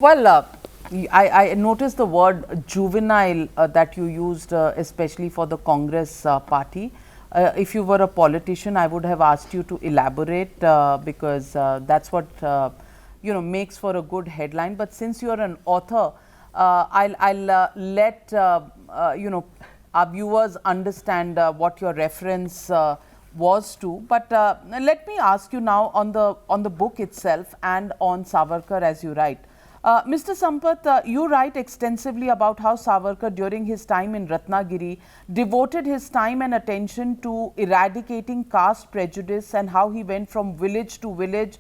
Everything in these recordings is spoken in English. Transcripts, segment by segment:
Well, I noticed the word juvenile that you used, especially for the Congress party. If you were a politician, I would have asked you to elaborate because that's what makes for a good headline. But since you are an author, I'll let our viewers understand what your reference was to. But let me ask you now on the book itself and on Savarkar as you write. Mr. Sampath, you write extensively about how Savarkar during his time in Ratnagiri devoted his time and attention to eradicating caste prejudice and how he went from village to village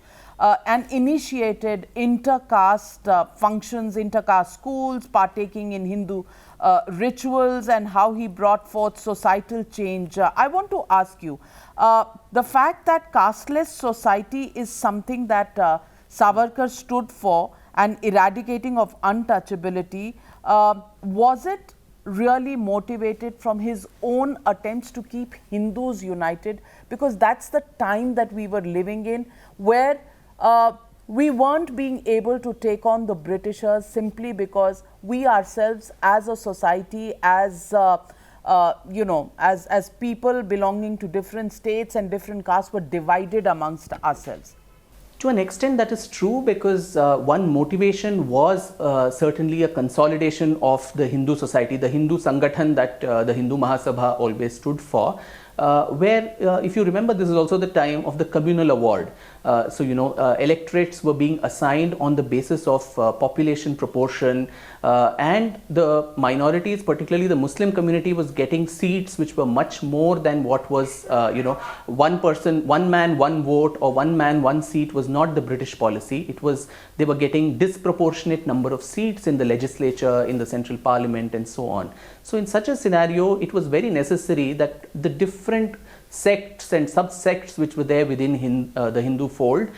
and initiated inter-caste functions, inter-caste schools, partaking in Hindu rituals, and how he brought forth societal change. I want to ask you, the fact that casteless society is something that Savarkar stood for, and eradicating of untouchability, was it really motivated from his own attempts to keep Hindus united? Because that's the time that we were living in, where we weren't being able to take on the Britishers simply because we ourselves as a society, as as people belonging to different states and different castes, were divided amongst ourselves. To an extent, that is true, because one motivation was certainly a consolidation of the Hindu society, the Hindu Sangathan that the Hindu Mahasabha always stood for, where if you remember, this is also the time of the communal award. Electorates were being assigned on the basis of population proportion, and the minorities, particularly the Muslim community, was getting seats which were much more than what was, one person, one man, one vote, or one man, one seat was not the British policy. It was, they were getting disproportionate number of seats in the legislature, in the central parliament, and so on. So in such a scenario, it was very necessary that the different sects and subsects which were there within the Hindu fold,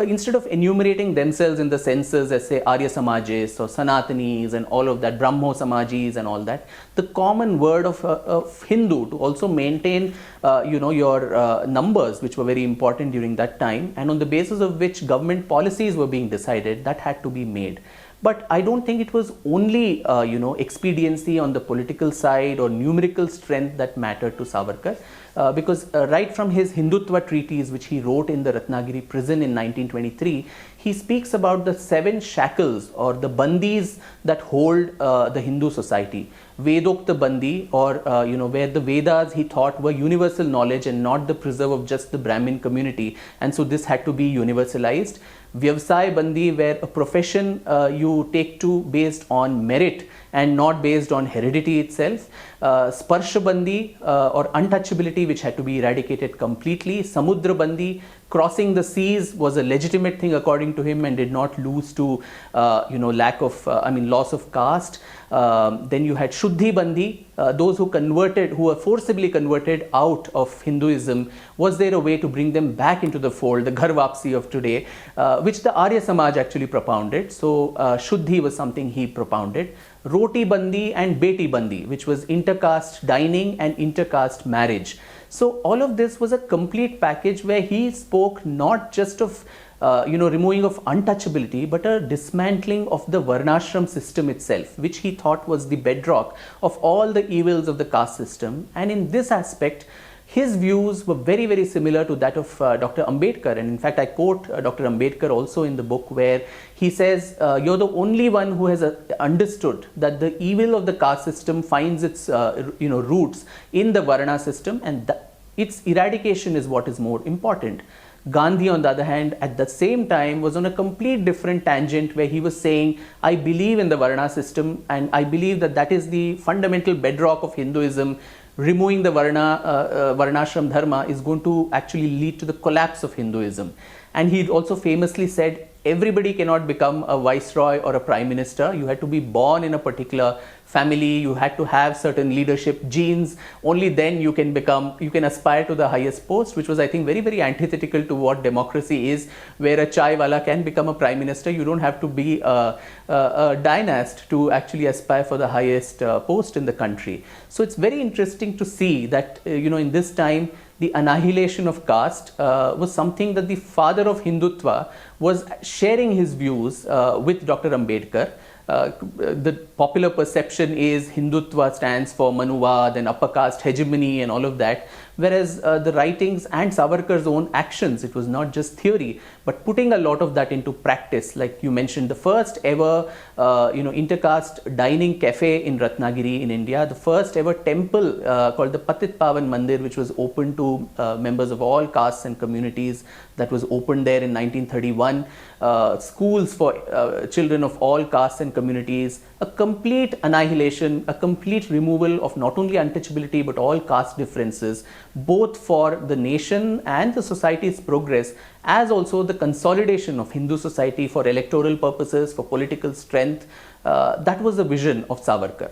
instead of enumerating themselves in the census as, say, Arya Samajis or Sanatanis and all of that, Brahmo Samajis and all that, the common word of Hindu, to also maintain your numbers, which were very important during that time, and on the basis of which government policies were being decided, that had to be made. But I don't think it was only expediency on the political side or numerical strength that mattered to Savarkar, because right from his Hindutva treatise, which he wrote in the Ratnagiri prison in 1923, he speaks about the 7 shackles or the bandis that hold the Hindu society. Vedokta bandi, or where the Vedas, he thought, were universal knowledge and not the preserve of just the Brahmin community, and so this had to be universalized. Vyavsay bandi, where a profession you take to based on merit and not based on heredity itself. Sparsha bandi, or untouchability, which had to be eradicated completely. Samudra bandi, crossing the seas was a legitimate thing according to him and did not lose to loss of caste. Then you had Shuddhi bandi, those who were forcibly converted out of Hinduism. Was there a way to bring them back into the fold, the Ghar Wapsi of today, which the Arya Samaj actually propounded. So Shuddhi was something he propounded. Roti bandi and Beti bandi, which was intercaste dining and intercaste marriage. So all of this was a complete package where he spoke not just of removing of untouchability, but a dismantling of the Varnashram system itself, which he thought was the bedrock of all the evils of the caste system. And in this aspect, his views were very, very similar to that of Dr. Ambedkar. And in fact, I quote Dr. Ambedkar also in the book, where he says, you're the only one who has understood that the evil of the caste system finds its roots in the Varna system, and its eradication is what is more important. Gandhi, on the other hand, at the same time was on a complete different tangent, where he was saying, I believe in the Varna system, and I believe that that is the fundamental bedrock of Hinduism. Removing the Varnashram dharma is going to actually lead to the collapse of Hinduism. And he also famously said, everybody cannot become a viceroy or a prime minister. You had to be born in a particular family, you had to have certain leadership genes, only then you can aspire to the highest post, which was, I think, very, very antithetical to what democracy is, where a chai wala can become a prime minister. You don't have to be a dynast to actually aspire for the highest post in the country. So it's very interesting to see that, in this time, the annihilation of caste, was something that the father of Hindutva was sharing his views with Dr. Ambedkar. The popular perception is Hindutva stands for Manuvad and upper caste hegemony and all of that, whereas the writings and Savarkar's own actions, it was not just theory, but putting a lot of that into practice. Like you mentioned, the first ever intercaste dining cafe in Ratnagiri in India, the first ever temple called the Patit Pavan Mandir, which was open to members of all castes and communities, that was opened there in 1931, schools for children of all castes and communities, a complete annihilation, a complete removal of not only untouchability but all caste differences, both for the nation and the society's progress, as also the consolidation of Hindu society for electoral purposes, for political strength. That was the vision of Savarkar.